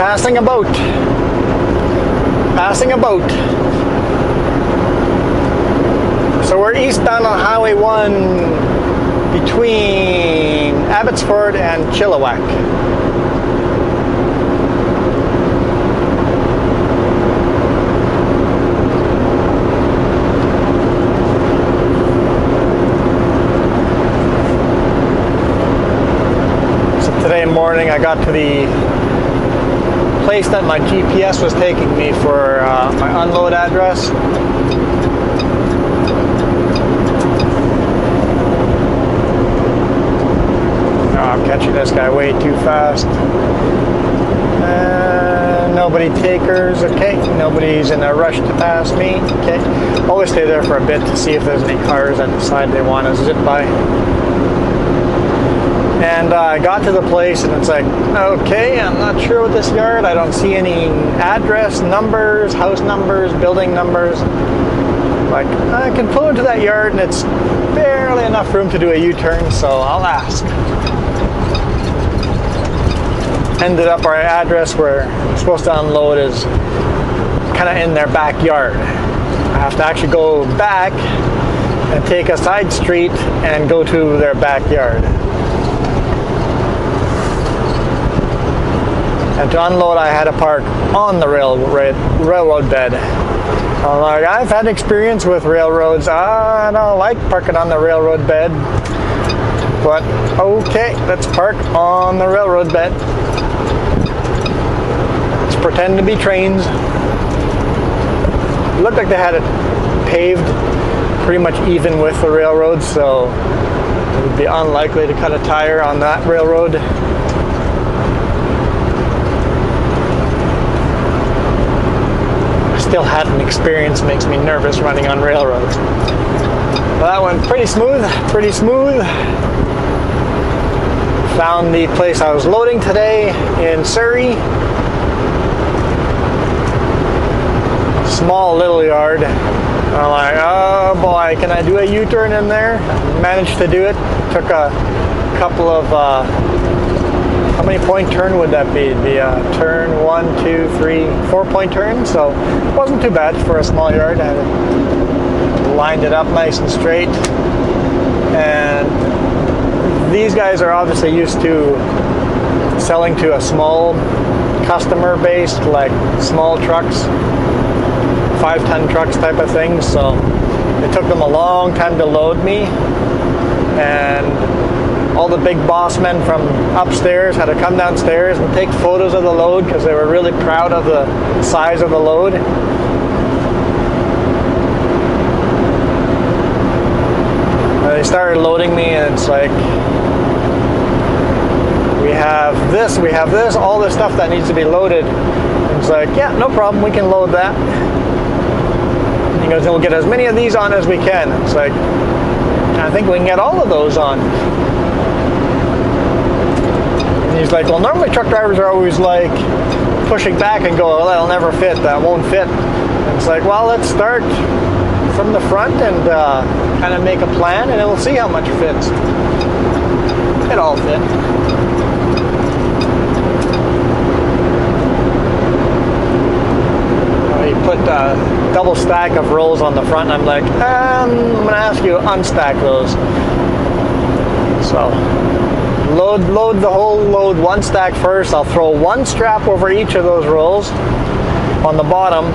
Passing a boat. Passing a boat. So we're eastbound on Highway 1 between Abbotsford and Chilliwack. So today morning I got to the place that my GPS was taking me for my unload address. I'm catching this guy way too fast. Nobody takers, okay. Nobody's in a rush to pass me, okay. Always stay there for a bit to see if there's any cars that decide they want to zip by. And I got to the place and it's like, okay, I'm not sure with this yard. I don't see any address numbers, house numbers, building numbers. Like, I can pull into that yard and it's barely enough room to do a U-turn, so I'll ask. Ended up our address where we're supposed to unload is kind of in their backyard. I have to actually go back and take a side street and go to their backyard. And to unload, I had to park on the railroad bed. I'm like, I've had experience with railroads. I don't like parking on the railroad bed. But okay, let's park on the railroad bed. Let's pretend to be trains. It looked like they had it paved pretty much even with the railroad, so it would be unlikely to cut a tire on that railroad. Still hadn't experienced, makes me nervous running on railroads. Well, that went pretty smooth, pretty smooth. Found the place I was loading today in Surrey. Small little yard. I'm like, oh boy, can I do a U-turn in there? Managed to do it. Took a couple of, how many point turn would that be? The turn 1, 2, 3, 4-point turn. So it wasn't too bad for a small yard. I lined it up nice and straight. And these guys are obviously used to selling to a small customer base, like small trucks, 5-ton trucks type of thing. So it took them a long time to load me. And all the big boss men from upstairs had to come downstairs and take photos of the load because they were really proud of the size of the load. They started loading me and it's like, we have this, all this stuff that needs to be loaded. And it's like, yeah, no problem, we can load that. And he goes, we'll get as many of these on as we can. It's like, I think we can get all of those on. He's like, well, normally truck drivers are always like pushing back and go, well, that'll never fit, that won't fit. And it's like, well, let's start from the front and kind of make a plan and then we'll see how much fits. It all fit. He put a double stack of rolls on the front and I'm like, I'm going to ask you to unstack those. So load the whole load, one stack first. I'll throw one strap over each of those rolls on the bottom.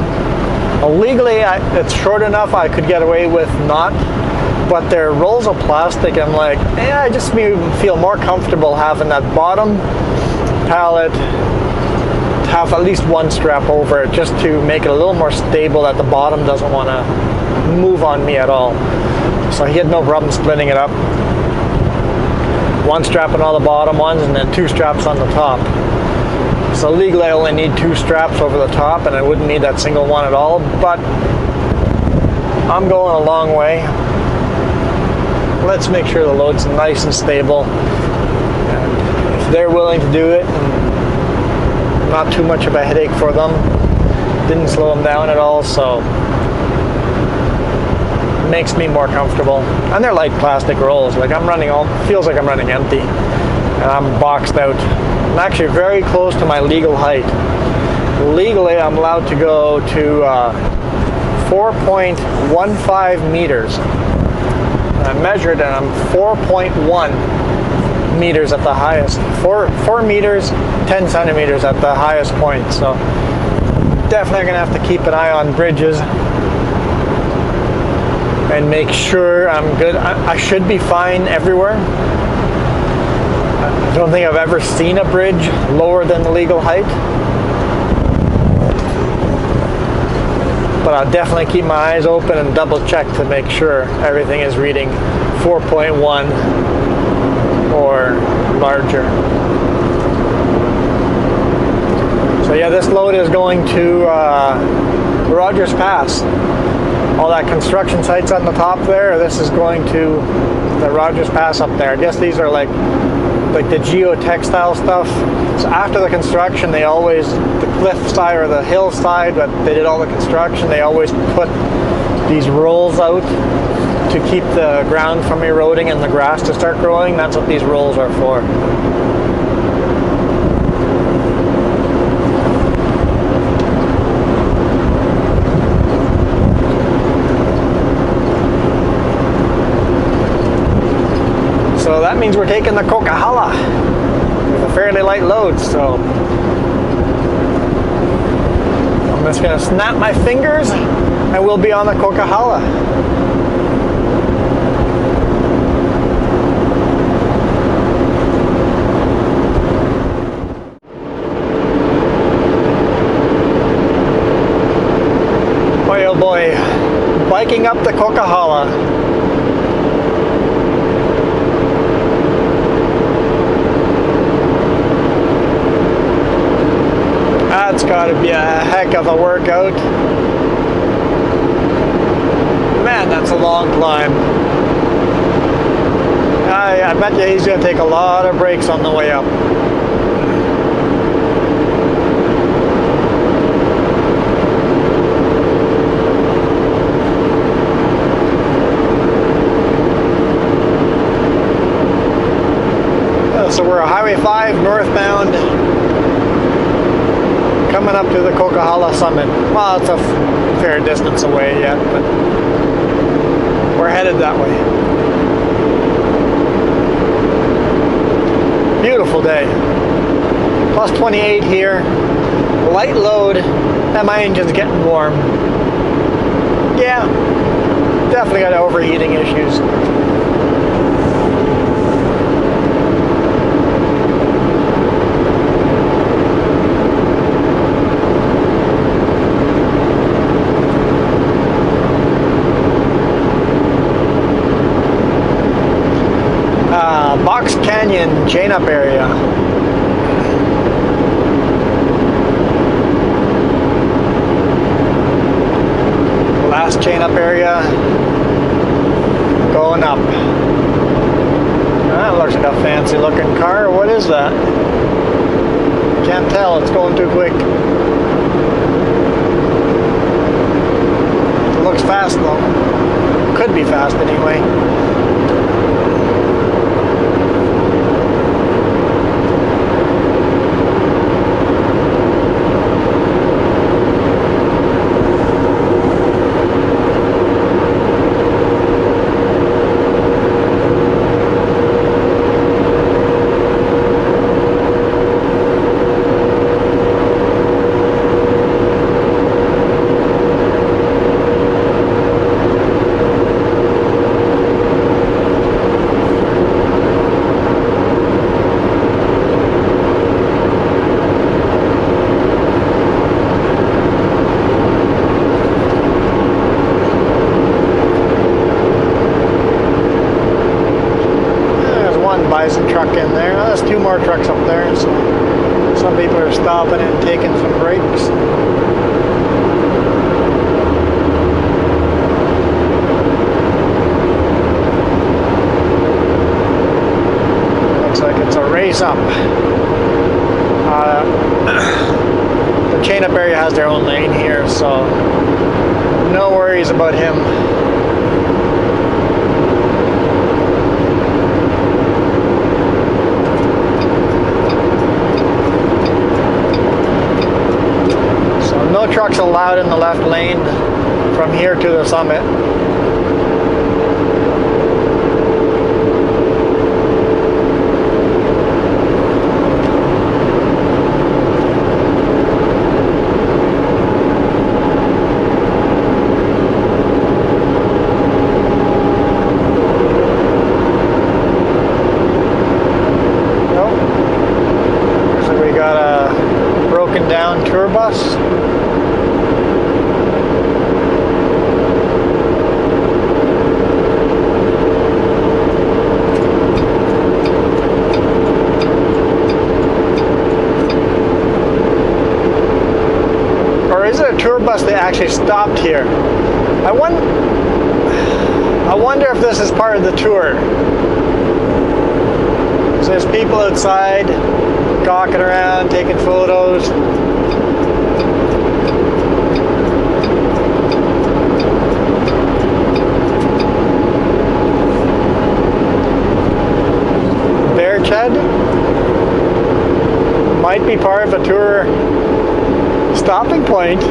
Well, legally, it's short enough I could get away with not, but they're rolls of plastic. I'm like, I just feel more comfortable having that bottom pallet have at least one strap over it just to make it a little more stable that the bottom doesn't want to move on me at all. So he had no problem splitting it up. One strap on all the bottom ones and then 2 straps on the top. So legally I only need 2 straps over the top and I wouldn't need that single one at all, but I'm going a long way. Let's make sure the load's nice and stable. And if they're willing to do it, and not too much of a headache for them, didn't slow them down at all, so it makes me more comfortable. And they're like plastic rolls, like I'm running feels like I'm running empty, and I'm boxed out. I'm actually very close to my legal height. legally I'm allowed to go to 4.15 meters. I measured and I'm 4.1 meters at the highest. 4 meters, 10 centimeters at the highest point. So definitely going to have to keep an eye on bridges and make sure I'm good. I should be fine everywhere. I don't think I've ever seen a bridge lower than the legal height. But I'll definitely keep my eyes open and double check to make sure everything is reading 4.1 or larger. So yeah, this load is going to Rogers Pass. All that construction sites on the top there, this is going to the Rogers Pass up there. I guess these are like the geotextile stuff. So after the construction, they always, the cliff side or the hillside that they did all the construction, they always put these rolls out to keep the ground from eroding and the grass to start growing. That's what these rolls are for. So that means we're taking the Coquihalla with a fairly light load, so I'm just going to snap my fingers and we'll be on the Coquihalla. Boy, oh boy, biking up the Coquihalla. That's got to be a heck of a workout. Man, that's a long climb. I bet you he's going to take a lot of breaks on the way up. So we're Highway 5 northbound, coming up to the Coquihalla summit. Well, it's a fair distance away yet, but we're headed that way. Beautiful day. Plus 28 here. Light load, and my engine's getting warm. Yeah, definitely got overheating issues. Box Canyon chain-up area. Last chain-up area. Going up. That looks like a fancy-looking car. What is that? Can't tell. It's going too quick. It looks fast though. Could be fast anyway. Bison truck in there. There's two more trucks up there, so some people are stopping and taking some breaks. Looks like it's a race up. The chain up area has their own lane here, so no worries about him. trucks allowed in the left lane from here to the summit. Tour bus. Or is it a tour bus that actually stopped here? I wonder if this is part of the tour. So there's people outside gawking around, taking photos. Might be part of a tour stopping point.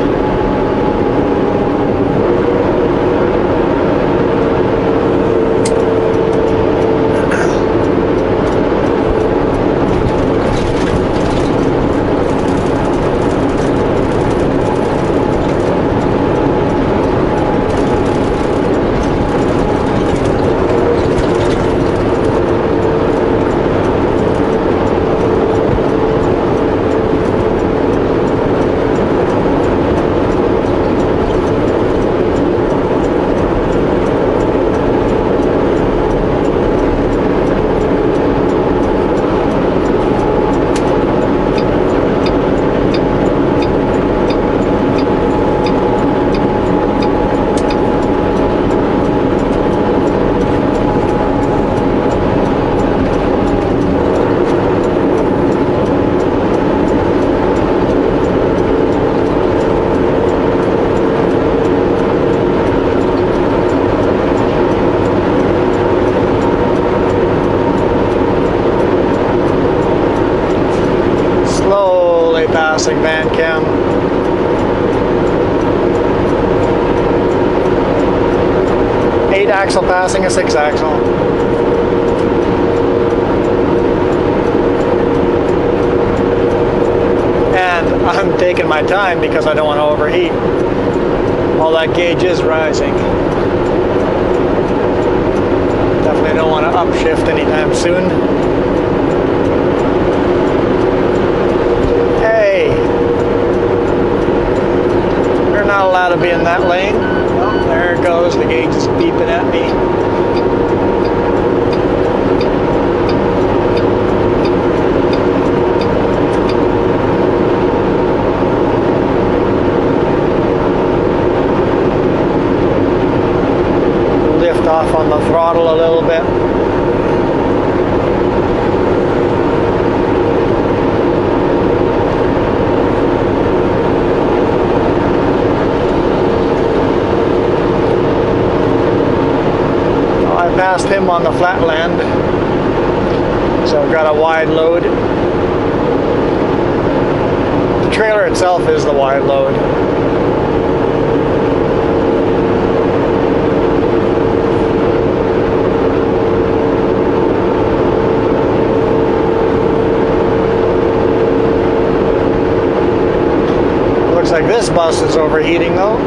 Passing van cam. Eight axle passing a 6 axle. And I'm taking my time because I don't want to overheat while that gauge is rising. Definitely don't want to upshift anytime soon. Not allowed to be in that lane. Oh, there it goes. The gauge is beeping at me. Lift off on the throttle a little bit. Passed him on the flatland, so I've got a wide load. The trailer itself is the wide load. Looks like this bus is overheating though.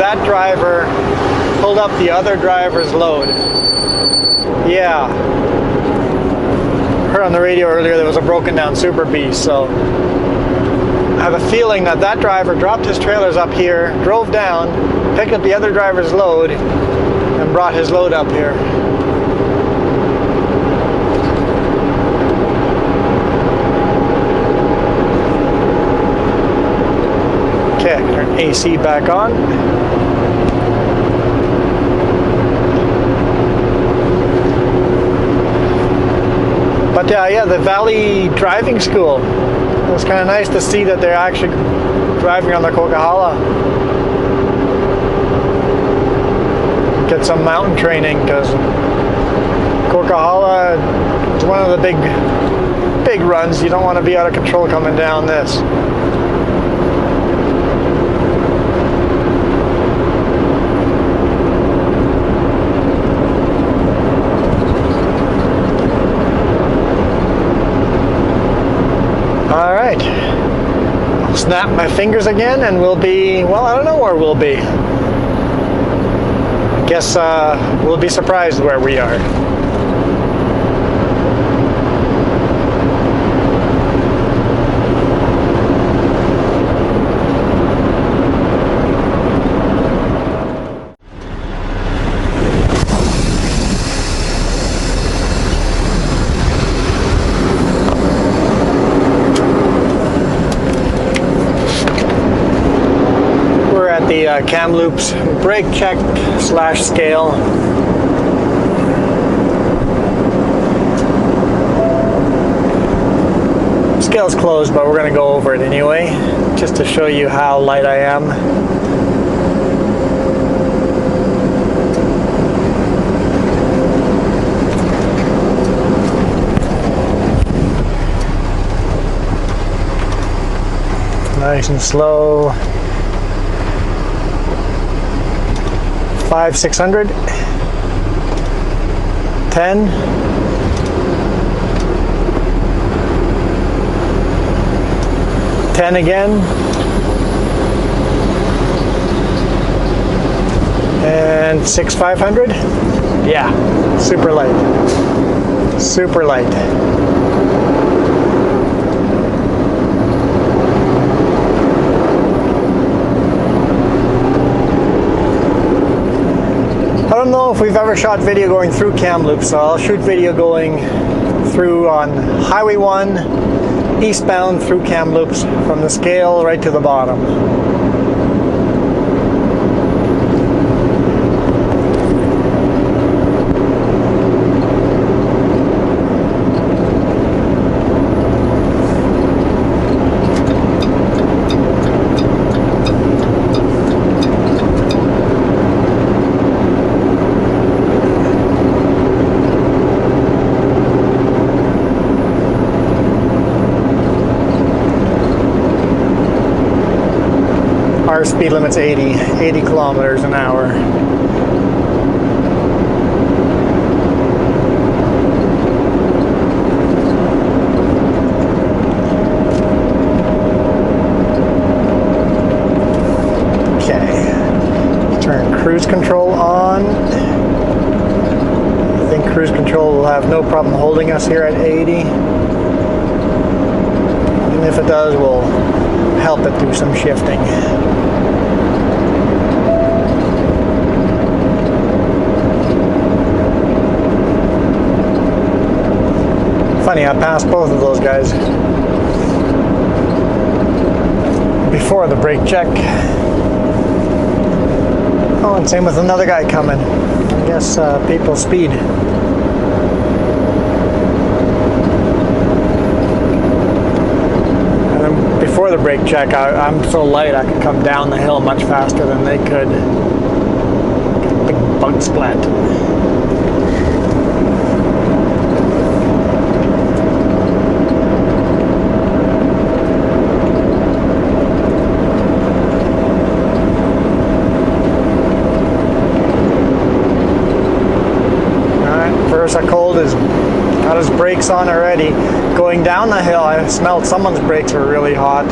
that driver pulled up the other driver's load. Yeah. Heard on the radio earlier there was a broken down Super Beast, so I have a feeling that that driver dropped his trailers up here, drove down, picked up the other driver's load, and brought his load up here. Okay, turn AC back on. But yeah, the Valley Driving School. It was kind of nice to see that they're actually driving on the Coquihalla. Get some mountain training, because Coquihalla is one of the big runs. You don't want to be out of control coming down this. All right, I'll snap my fingers again and we'll be, well, I don't know where we'll be. I guess we'll be surprised where we are. The Kamloops brake check / scale. Scale's closed, but we're going to go over it anyway, just to show you how light I am. Nice and slow. 5,600, 10, 10 again, and 6,500. Yeah, super light, super light. I don't know if we've ever shot video going through Kamloops, so I'll shoot video going through on Highway 1, eastbound through Kamloops, from the scale right to the bottom. Our speed limit's 80 kilometers an hour. Okay, turn cruise control on. I think cruise control will have no problem holding us here at 80. And if it does, we'll help it do some shifting. Funny, I passed both of those guys before the brake check. Oh, and same with another guy coming. I guess people speed. And then before the brake check, I'm so light I could come down the hill much faster than they could. Big bug splat. Cold has got his brakes on already. Going down the hill, I smelled someone's brakes were really hot.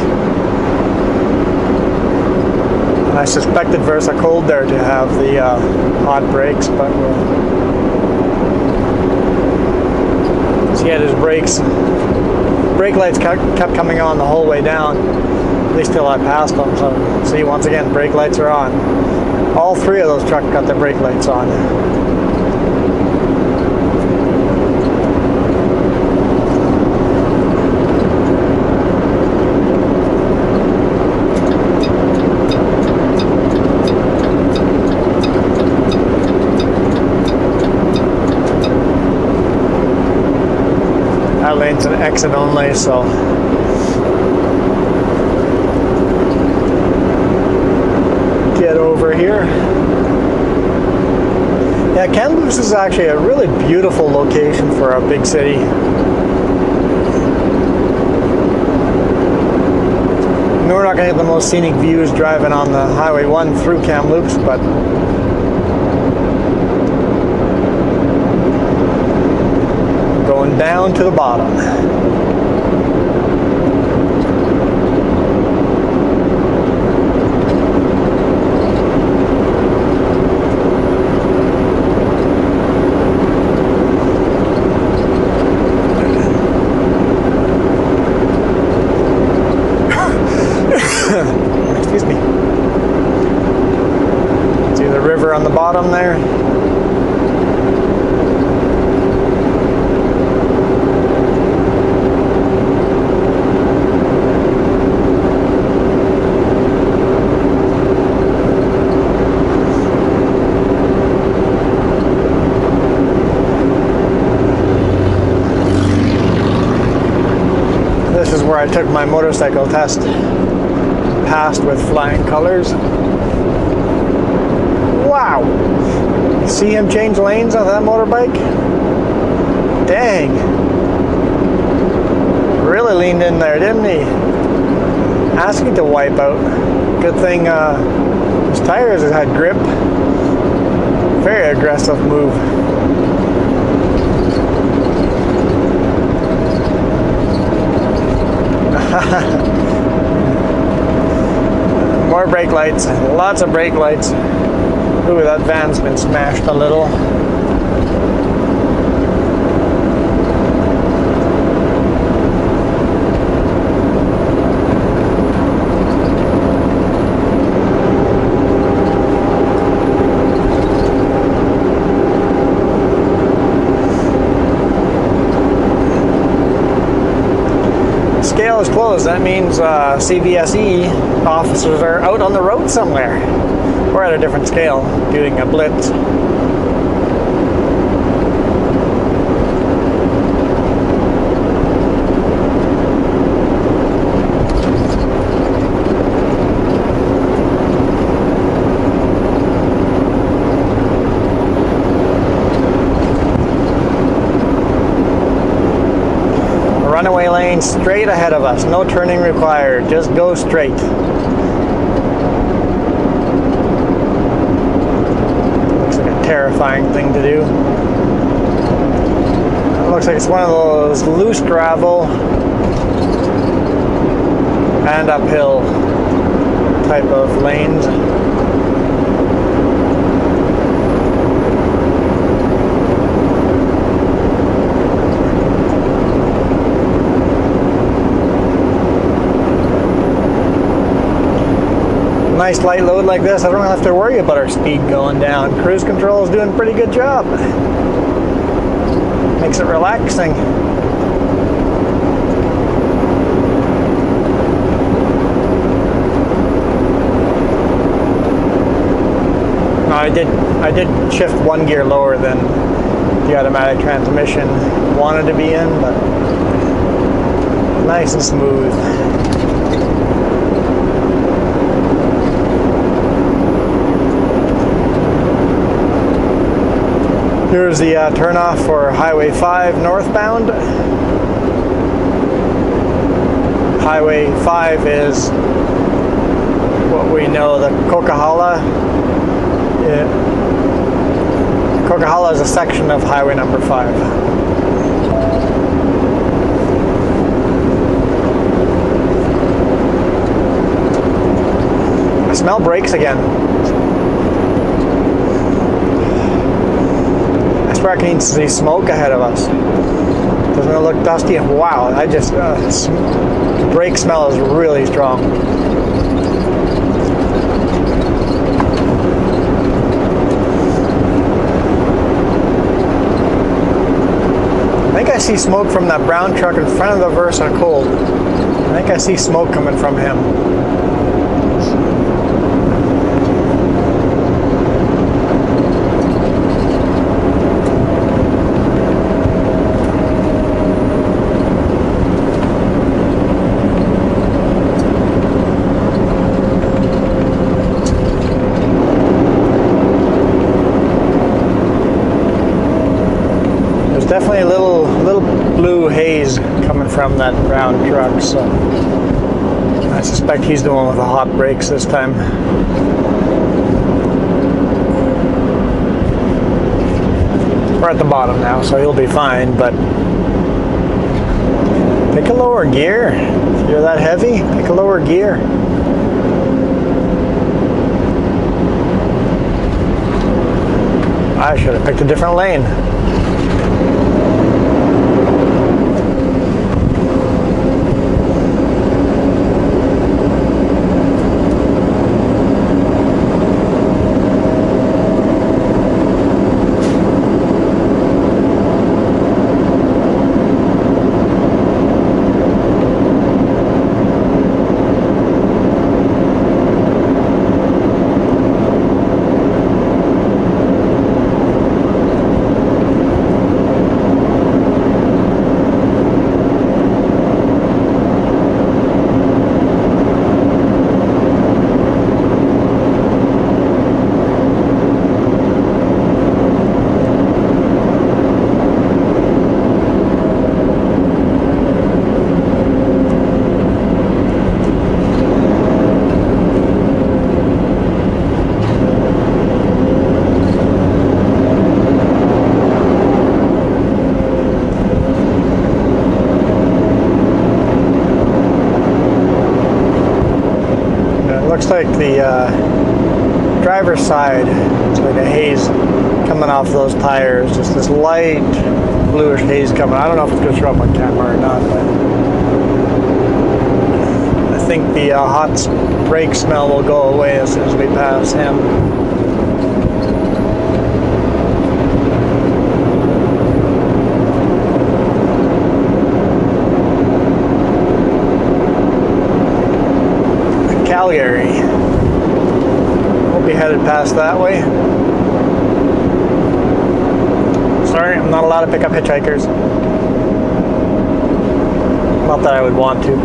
I suspected Versa Cold there to have the hot brakes, but he had his brakes. Brake lights kept coming on the whole way down, at least till I passed them. So see, once again, brake lights are on. All three of those trucks got their brake lights on. That lane's an exit only, so get over here. Yeah, Kamloops is actually a really beautiful location for a big city. We're not going to get the most scenic views driving on the Highway 1 through Kamloops, but going down to the bottom. Excuse me. See the river on the bottom there? This is where I took my motorcycle test. Passed with flying colors. Wow! You see him change lanes on that motorbike? Dang! Really leaned in there, didn't he? Asking to wipe out. Good thing his tires had grip. Very aggressive move. More brake lights, lots of brake lights. Ooh, that van's been smashed a little. Scale is closed. That means CVSE officers are out on the road somewhere. Or at a different scale, doing a blitz. Runaway lane straight ahead of us. No turning required. Just go straight. Looks like a terrifying thing to do. It looks like it's one of those loose gravel and uphill type of lanes. Nice light load like this, I don't have to worry about our speed going down. Cruise control is doing a pretty good job. Makes it relaxing. I did shift one gear lower than the automatic transmission wanted to be in, but nice and smooth. Here's the turnoff for Highway 5 northbound. Highway 5 is what we know, the Coquihalla. Coquihalla is a section of highway number 5. smell brakes again. I swear I can see smoke ahead of us. Doesn't it look dusty? Wow, I just, the brake smell is really strong. I think I see smoke from that brown truck in front of the Versa Cold. I think I see smoke coming from him. Definitely a little blue haze coming from that brown truck, so I suspect he's the one with the hot brakes this time. We're at the bottom now, so he'll be fine, but pick a lower gear. If you're that heavy, pick a lower gear. I should have picked a different lane. Looks like the driver's side, it's like a haze coming off those tires, just this light bluish haze coming. I don't know if it's going to show up on camera or not, but I think the hot brake smell will go away as soon as we pass him. Calgary. We'll be headed past that way. Sorry, I'm not allowed to pick up hitchhikers. Not that I would want to.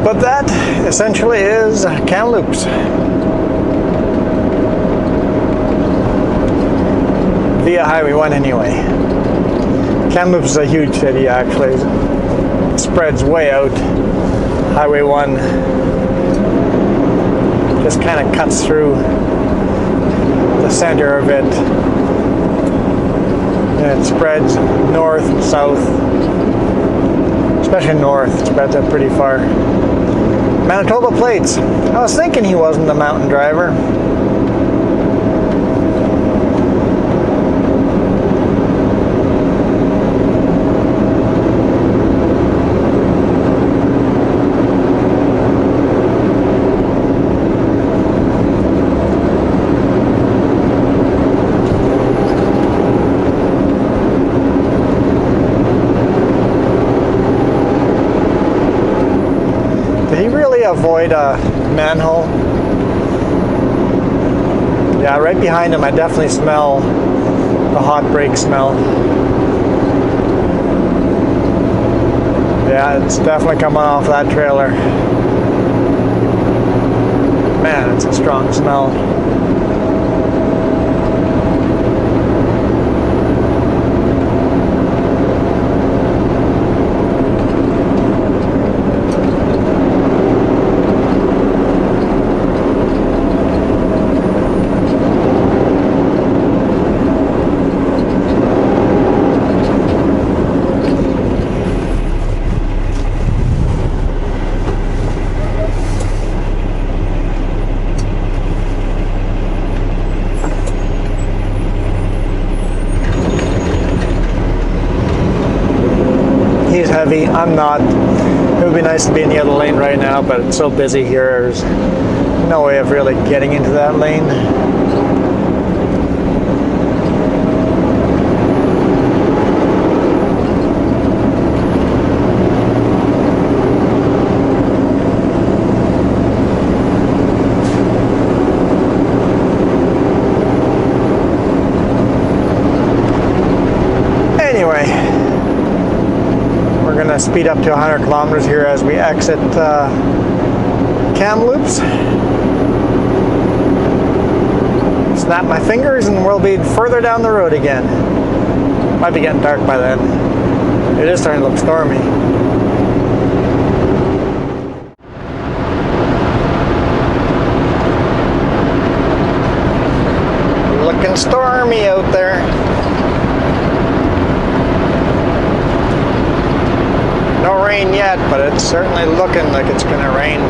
But that essentially is Kamloops. Via Highway 1 anyway. Kamloops is a huge city actually. It spreads way out. Highway 1 just kind of cuts through the center of it. And it spreads north and south. Especially north, it spreads out pretty far. Manitoba plates. I was thinking he wasn't the mountain driver. avoid a manhole. Yeah, right behind him I definitely smell the hot brake smell. Yeah, it's definitely coming off that trailer. Man, it's a strong smell. He's heavy, I'm not. It would be nice to be in the other lane right now, but it's so busy here, there's no way of really getting into that lane. Anyway, we're going to speed up to 100 kilometers here as we exit Kamloops. Snap my fingers and we'll be further down the road again. Might be getting dark by then. It is starting to look stormy. Looking stormy out there. No rain yet, but it's certainly looking like it's going to rain.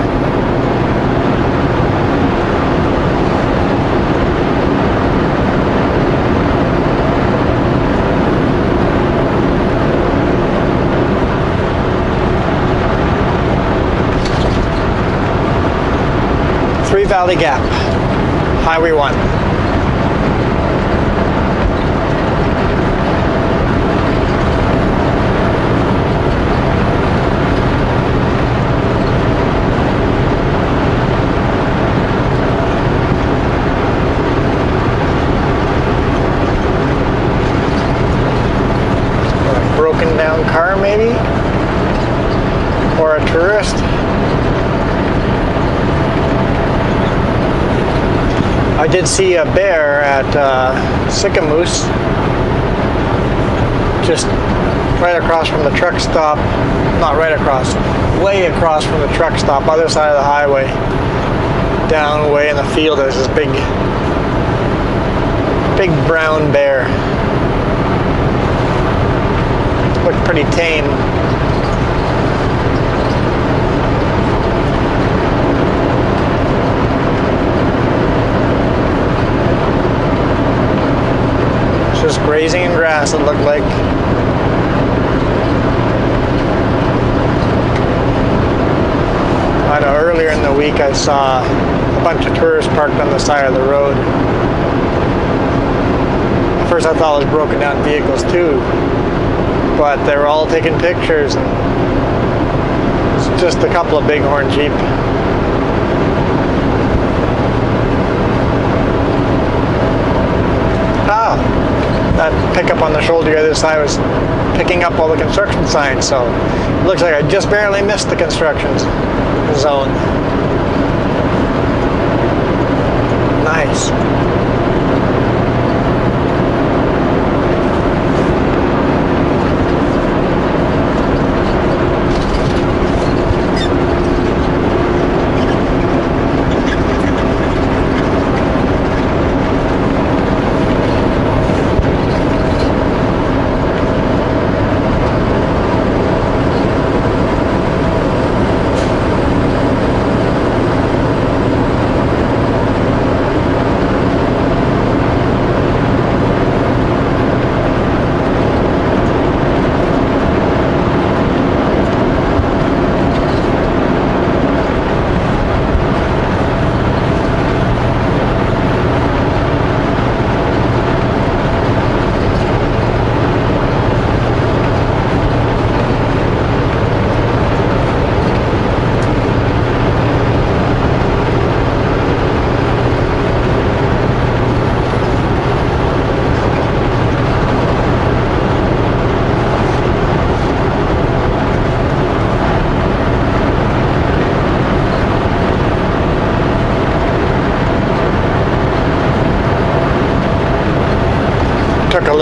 Three Valley Gap, Highway 1. Down car maybe, or a tourist. I did see a bear at Sycamoose, just right across from the truck stop. Not right across, way across from the truck stop, other side of the highway. Down way in the field, there's this big brown bear. Looked pretty tame. It's just grazing in grass, it looked like. I know earlier in the week I saw a bunch of tourists parked on the side of the road. At first I thought it was broken down vehicles too, but they were all taking pictures. It's just a couple of bighorn sheep. Ah, that pickup on the shoulder the other side was picking up all the construction signs, so it looks like I just barely missed the construction zone. Nice.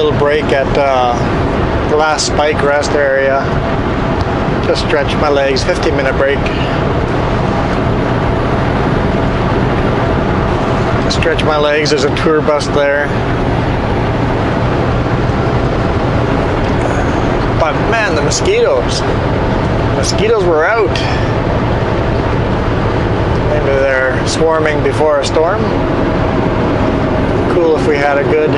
little break at the last spike rest area. Just stretch my legs, 15-minute break. Stretch my legs, there's a tour bus there. But man, the mosquitoes were out. Maybe they're swarming before a storm. Cool if we had a good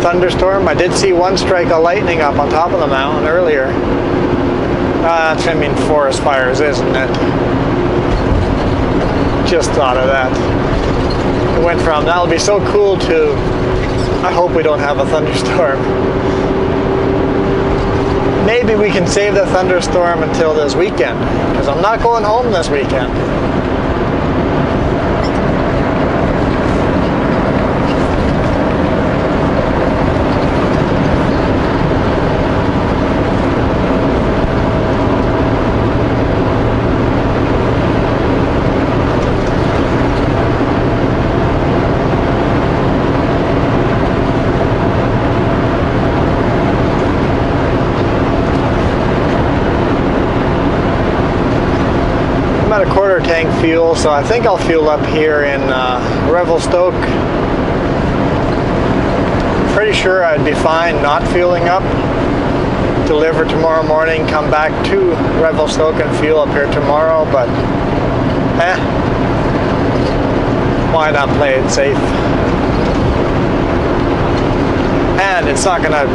thunderstorm. I did see one strike of lightning up on top of the mountain earlier. That's gonna mean forest fires, isn't it? Just thought of that. It went from that'll be so cool to I hope we don't have a thunderstorm. Maybe we can save the thunderstorm until this weekend, because I'm not going home this weekend. I'm at a quarter tank fuel, so I think I'll fuel up here in Revelstoke. Pretty sure I'd be fine not fueling up. Deliver tomorrow morning, come back to Revelstoke and fuel up here tomorrow, but why not play it safe? And it's not gonna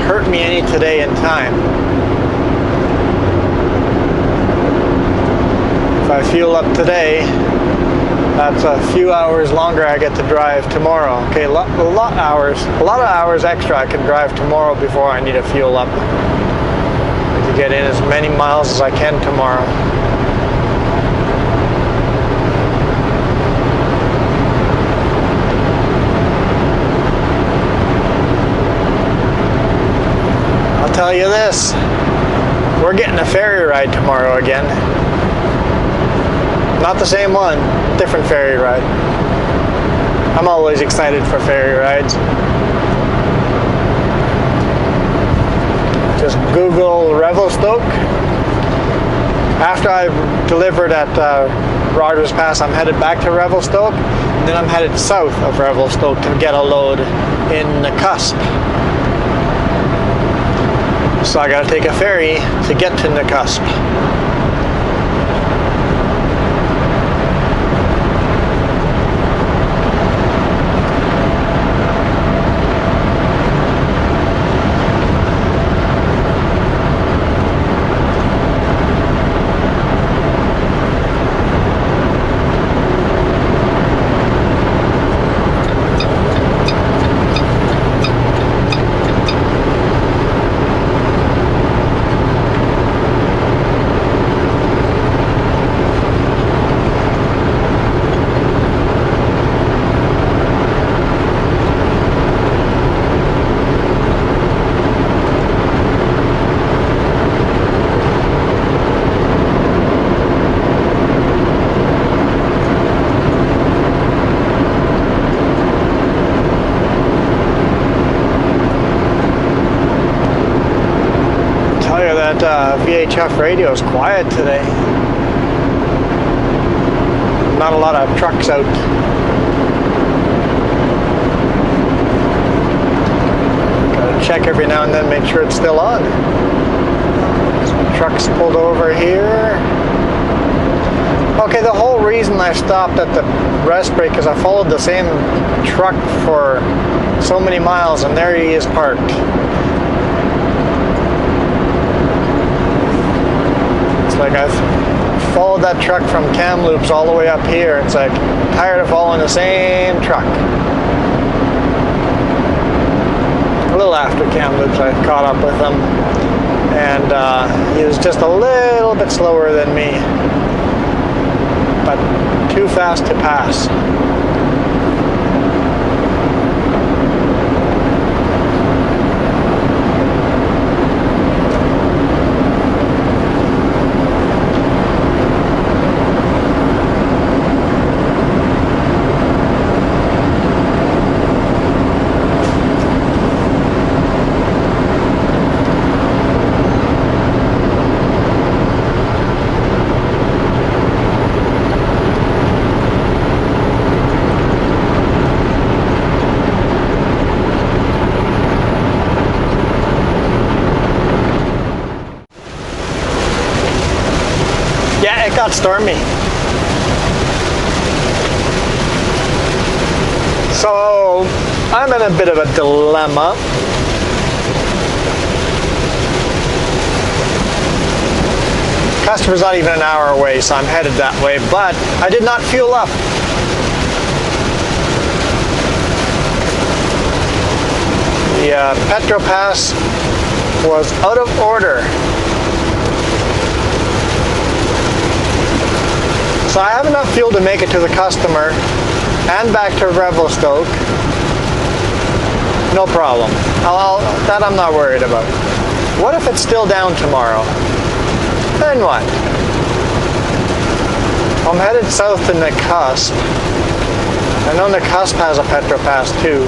hurt me any today in time. If I fuel up today, that's a few hours longer I get to drive tomorrow. Okay, a lot of hours extra I can drive tomorrow before I need to fuel up. To get in as many miles as I can tomorrow. I'll tell you this, we're getting a ferry ride tomorrow again. Not the same one, different ferry ride. I'm always excited for ferry rides. Just Google Revelstoke. After I've delivered at Rogers Pass, I'm headed back to Revelstoke, and then I'm headed south of Revelstoke to get a load in Cusp. So I gotta take a ferry to get to Cusp. VHF radio is quiet today. Not a lot of trucks out. Gotta check every now and then, make sure it's still on. Some trucks pulled over here. Okay, the whole reason I stopped at the rest break is I followed the same truck for so many miles, and there he is parked. Like I've followed that truck from Kamloops all the way up here. It's like I'm tired of following the same truck. A little after Kamloops, I caught up with him, and he was just a little bit slower than me, but too fast to pass. got Stormy. So I'm in a bit of a dilemma. Customer's not even an hour away, so I'm headed that way, but I did not fuel up. The Petropass was out of order. So I have enough fuel to make it to the customer and back to Revelstoke. No problem. That I'm not worried about. What if it's still down tomorrow? Then what? I'm headed south to Cusp. I know Cusp has a Petropass too.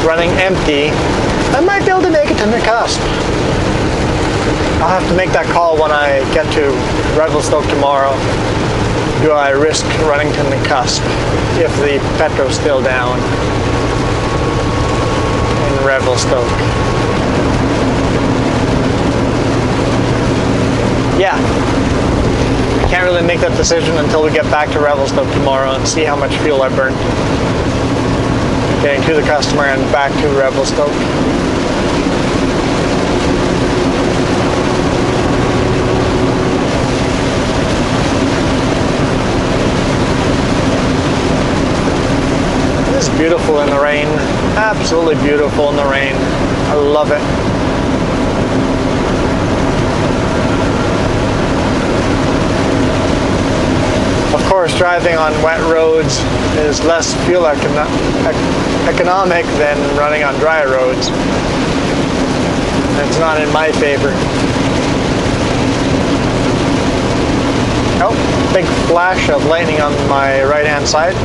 Running empty. I might be able to make it to Cusp. I'll have to make that call when I get to Revelstoke tomorrow. Do I risk running to Cusp if the petro's still down in Revelstoke? Yeah. I can't really make that decision until we get back to Revelstoke tomorrow and see how much fuel I burnt getting to the customer and back to Revelstoke. It is beautiful in the rain. Absolutely beautiful in the rain. I love it. Of course, driving on wet roads is less fuel economic than running on dry roads. It's not in my favor. Oh, big flash of lightning on my right-hand side.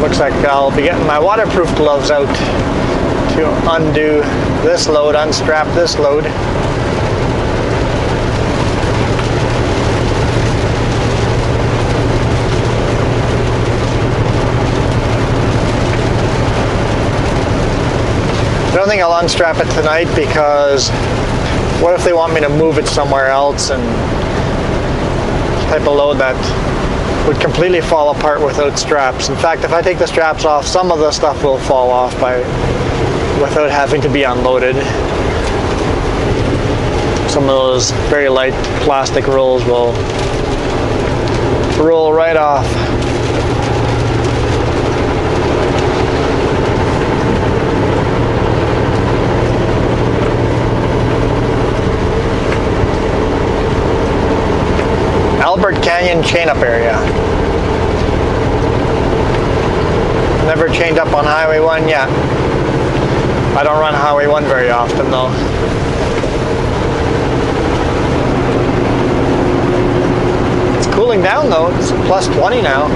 Looks like I'll be getting my waterproof gloves out to undo this load, unstrap this load. I don't think I'll unstrap it tonight because what if they want me to move it somewhere else and type of load that would completely fall apart without straps. In fact, if I take the straps off, some of the stuff will fall off without having to be unloaded. Some of those very light plastic rolls will roll right off. Albert Canyon chain-up area. Never chained up on Highway 1 yet. I don't run Highway 1 very often though. It's cooling down though, it's plus 20 now.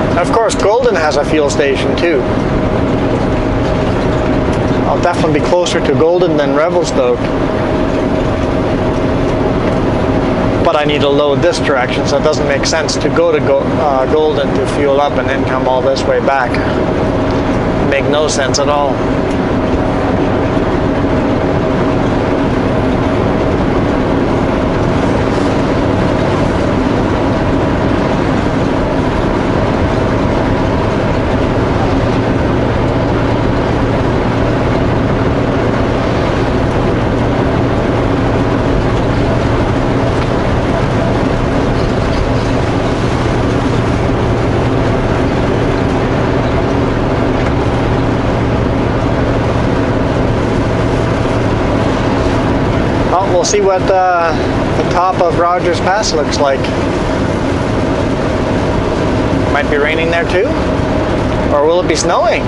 And of course, Golden has a fuel station too. I'll definitely be closer to Golden than Revelstoke. But I need to load this direction, so it doesn't make sense to go to Golden to fuel up and then come all this way back. Make no sense at all. We'll see what the top of Rogers Pass looks like. might be raining there too? Or will it be snowing?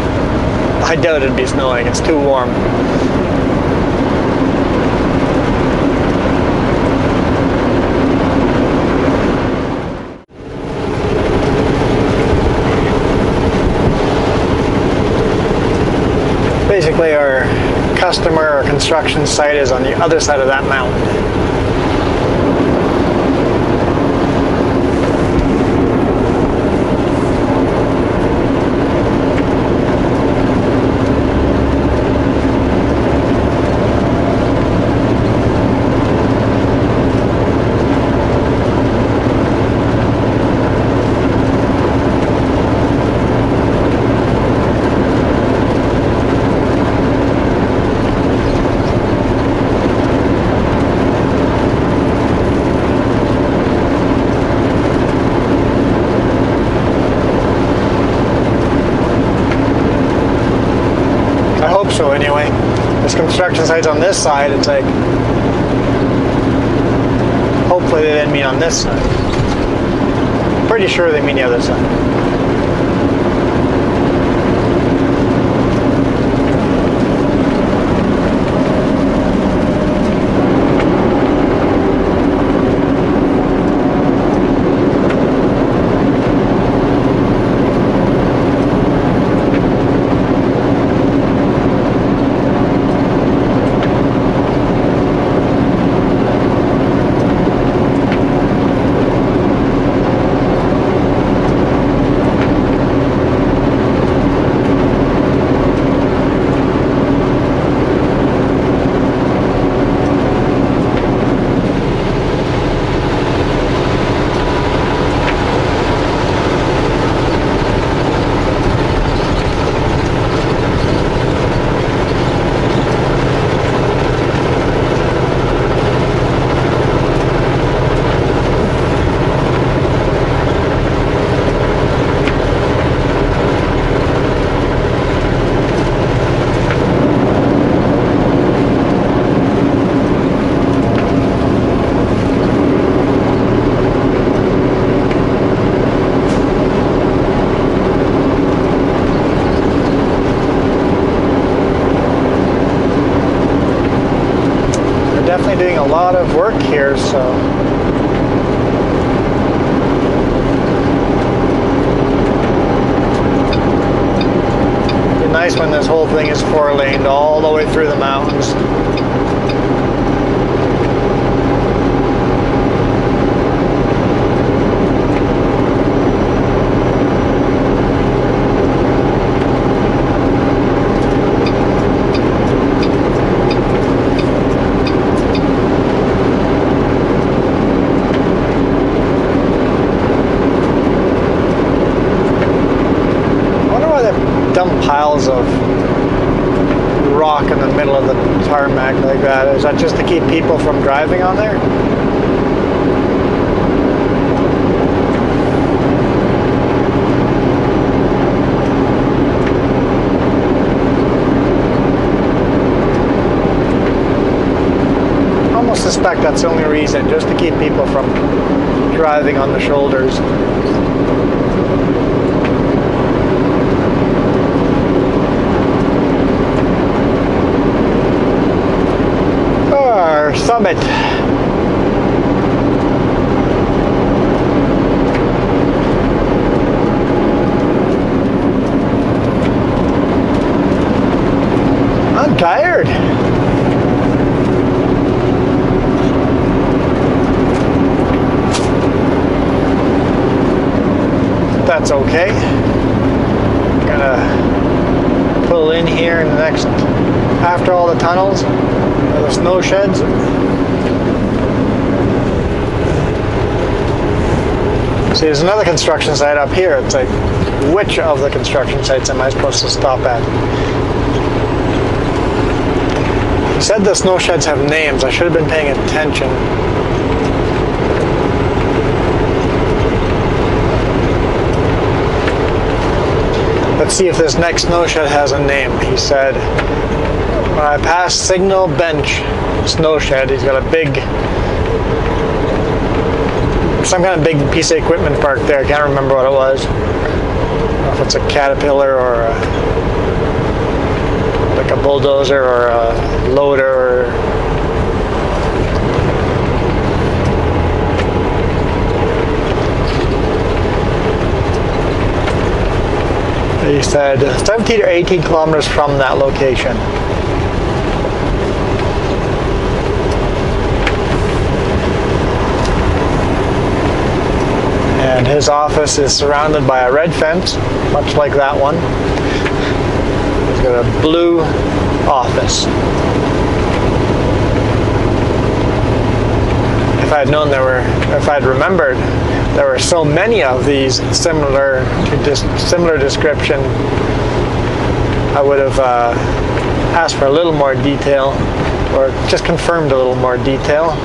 I doubt it'd be snowing, it's too warm. Basically our customer or construction site is on the other side of that mountain. So anyway, this construction site's on this side. It's like, hopefully they didn't mean on this side. Pretty sure they mean the other side. Definitely doing a lot of work here, so it'd be nice when this whole thing is 4-laned all the way through the mountains. Dump piles of rock in the middle of the tarmac like that. Is that just to keep people from driving on there? I almost suspect that's the only reason, just to keep people from driving on the shoulders. Summit. I'm tired. That's okay. I'm gonna pull in here in the next, after all the tunnels, the snow sheds. See, there's another construction site up here. It's like, which of the construction sites am I supposed to stop at? He said the snow sheds have names. I should have been paying attention. Let's see if this next snow shed has a name. He said, when I pass Signal Bench snow shed, he's got a big There's some kind of big piece of equipment parked there. I can't remember what it was. I don't know if it's a Caterpillar or like a bulldozer or a loader. He said 17 or 18 kilometers from that location. And his office is surrounded by a red fence, much like that one. He's got a blue office. If I'd known if I'd remembered there were so many of these similar description, I would have asked for a little more detail, or just confirmed a little more detail.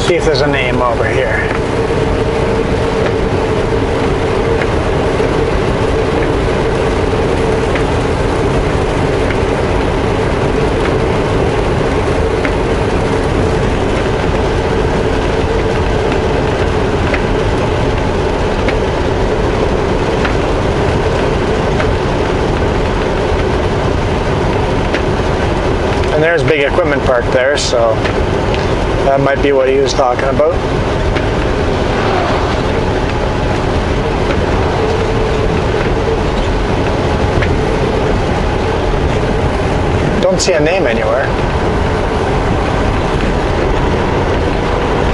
See if there's a name over here. And there's big equipment parked there, so that might be what he was talking about. Don't see a name anywhere.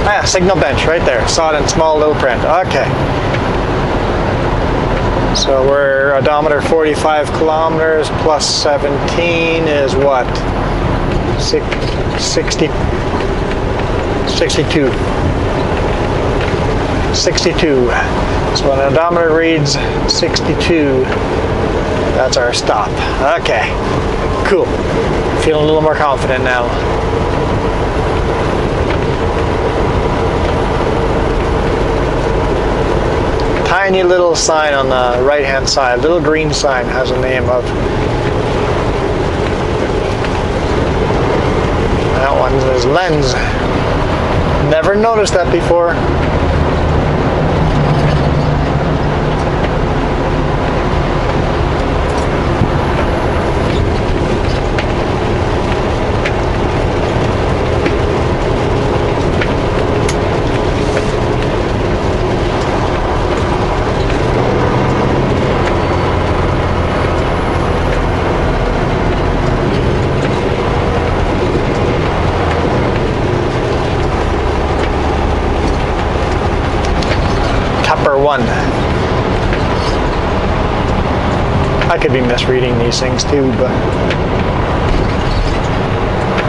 Ah, yeah, signal bench right there. Saw it in small little print. Okay. So we're odometer 45 kilometers plus 17 is what? 62. 62. So when an odometer reads 62, that's our stop. Okay, cool. Feeling a little more confident now. Tiny little sign on the right hand side, little green sign, has a name of. That one is lens. Never noticed that before. One. I could be misreading these things too, but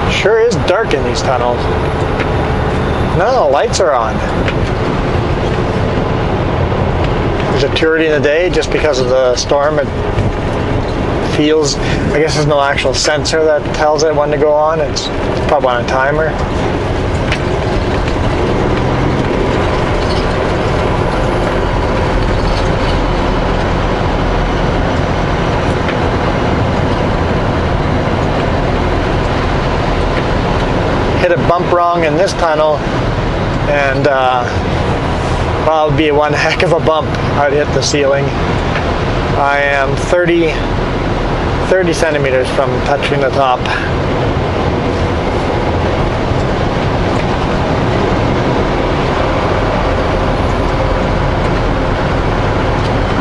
sure is dark in these tunnels. No, the lights are on. Is it too early in the day just because of the storm? It feels, I guess there's no actual sensor that tells it when to go on. It's probably on a timer. Hit a bump wrong in this tunnel, and well, it would be one heck of a bump. I'd hit the ceiling. I am 30 centimeters from touching the top.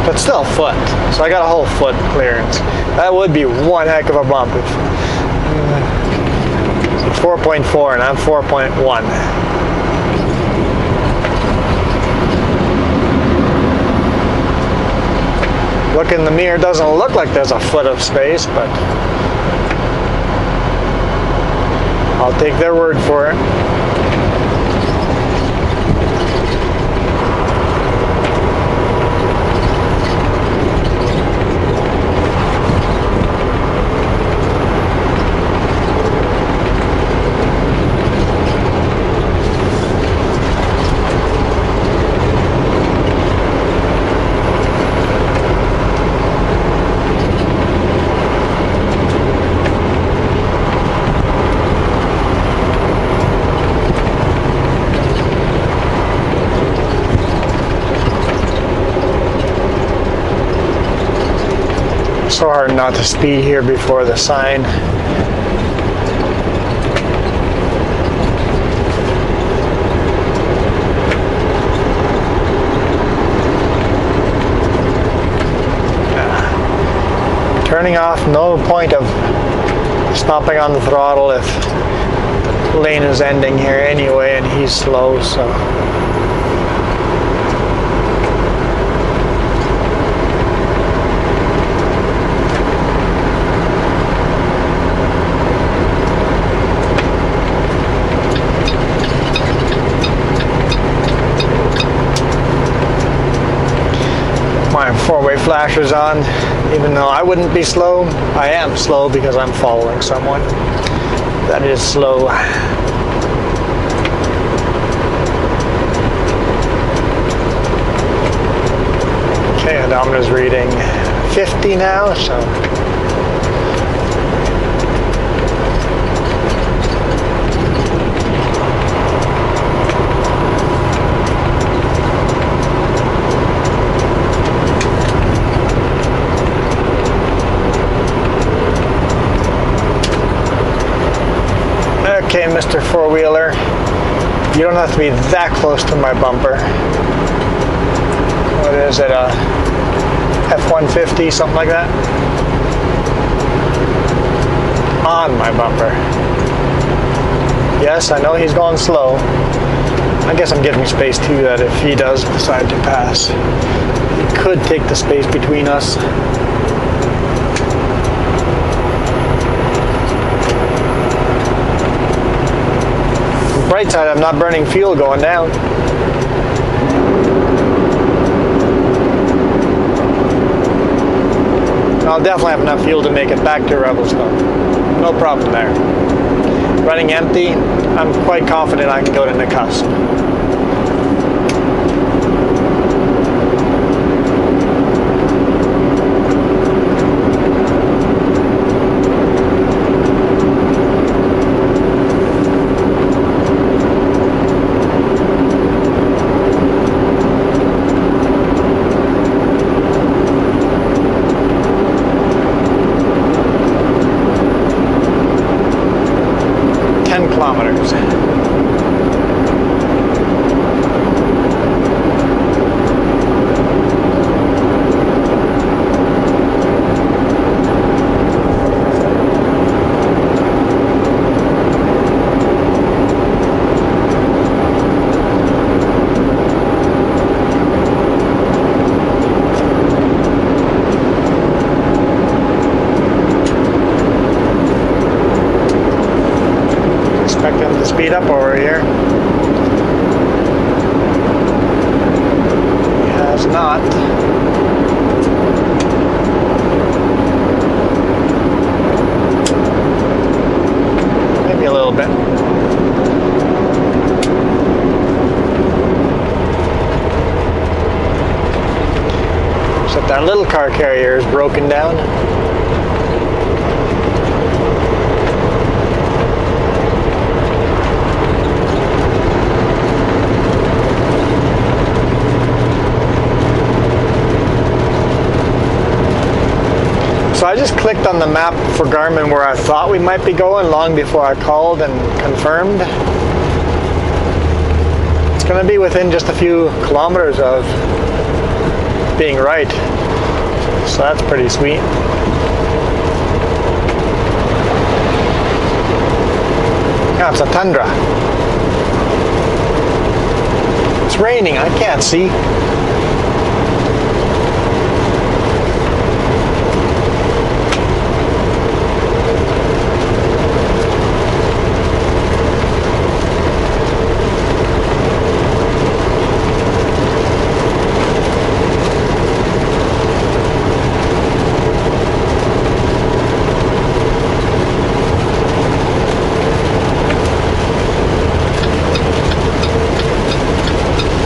but still a foot. So I got a whole foot clearance. That would be one heck of a bump. It's 4.4 and I'm 4.1. Look in the mirror, doesn't look like there's a foot of space, but I'll take their word for it. So hard not to speed here before the sign. Turning off, no point of stopping on the throttle if the lane is ending here anyway and he's slow, so. My four-way flashers on, even though I wouldn't be slow. I am slow because I'm following someone that is slow. Okay, odometer's reading 50 now, so okay, Mr. Four-Wheeler, you don't have to be that close to my bumper. What is it, a F-150, something like that? On my bumper. Yes, I know he's going slow. I guess I'm giving space too, that if he does decide to pass, he could take the space between us. Bright side, I'm not burning fuel going down. I'll definitely have enough fuel to make it back to Revelstoke. No problem there. Running empty, I'm quite confident I can go to Nakusp. Kilometers. Speed up over here. He has not. Maybe a little bit. Except that little car carrier is broken down. So I just clicked on the map for Garmin where I thought we might be going long before I called and confirmed. It's going to be within just a few kilometers of being right. So that's pretty sweet. Yeah, it's a tundra. It's raining, I can't see.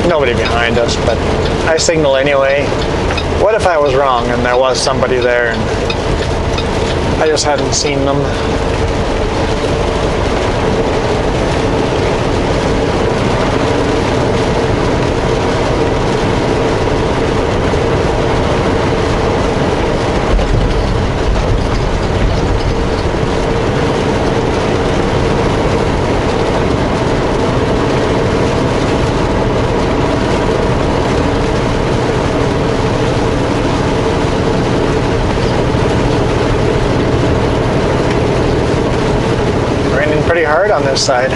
Nobody behind us, but I signal anyway. What if I was wrong and there was somebody there and I just hadn't seen them? Pretty hard on this side.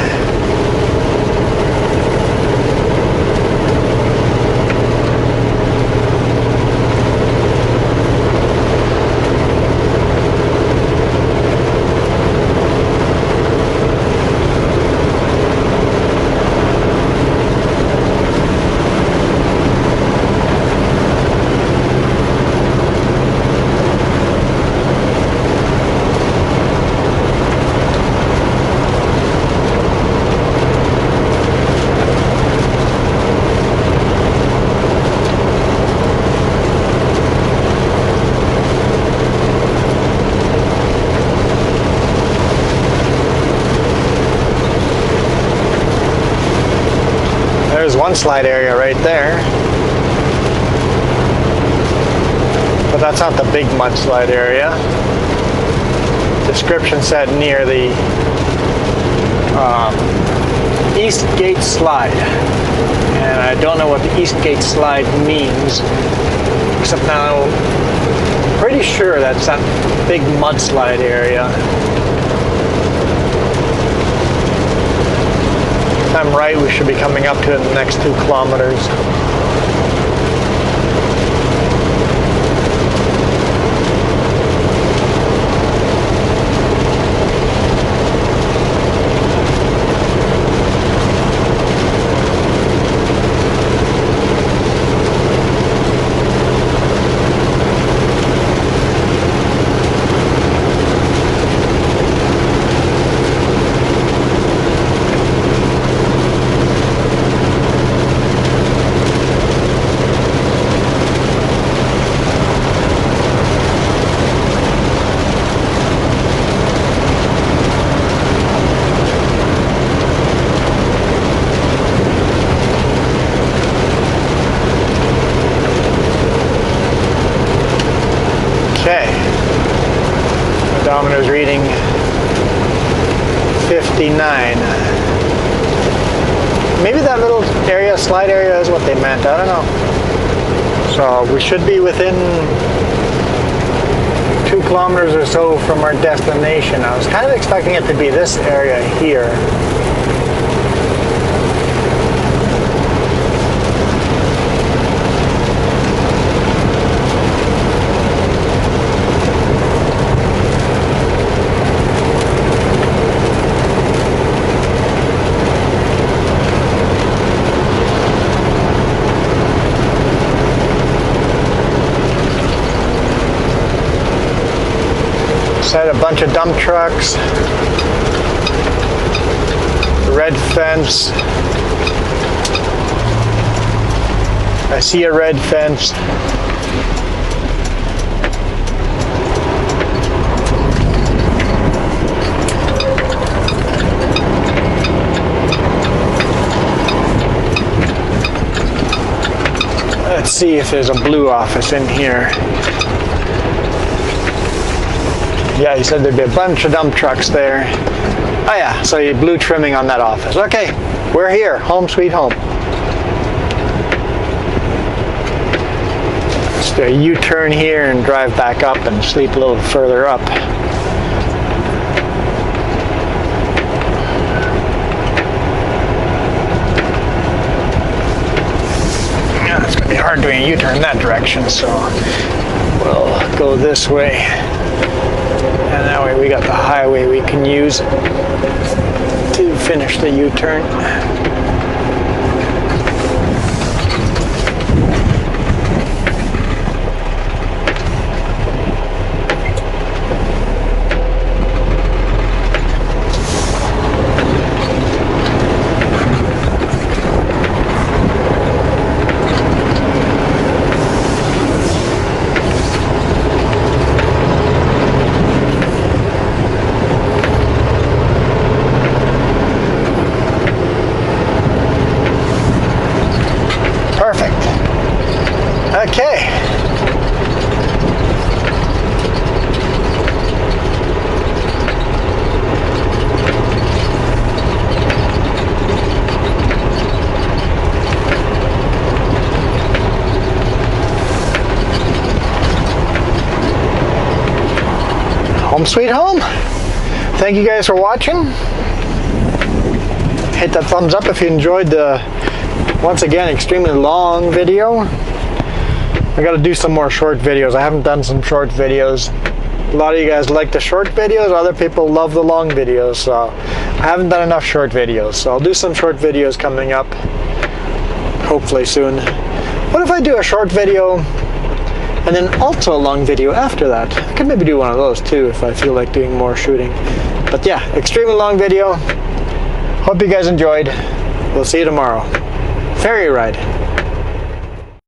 There's one slide area right there, but that's not the big mudslide area. Description said near the East Gate Slide, and I don't know what the East Gate Slide means, except now I'm pretty sure that's that big mudslide area. If I'm right, we should be coming up to it in the next 2 kilometers. Okay, odometer's reading 59. Maybe that little area, slide area, is what they meant. I don't know. So we should be within 2 kilometers or so from our destination. I was kind of expecting it to be this area here. Had a bunch of dump trucks, red fence. I see a red fence. Let's see if there's a blue office in here. Yeah, he said there'd be a bunch of dump trucks there. Oh yeah, so you blue trimming on that office. Okay, we're here. Home sweet home. Just do a U-turn here and drive back up and sleep a little further up. Yeah, it's going to be hard doing a U-turn in that direction, so we'll go this way. And that way we got the highway we can use to finish the U-turn. Okay. Home sweet home. Thank you guys for watching. Hit that thumbs up if you enjoyed the, once again, extremely long video. I gotta do some more short videos. I haven't done some short videos. A lot of you guys like the short videos, other people love the long videos, so I haven't done enough short videos. So I'll do some short videos coming up, hopefully soon. What if I do a short video and then also a long video after that? I could maybe do one of those too if I feel like doing more shooting. But yeah, extremely long video. Hope you guys enjoyed. We'll see you tomorrow. Ferry ride.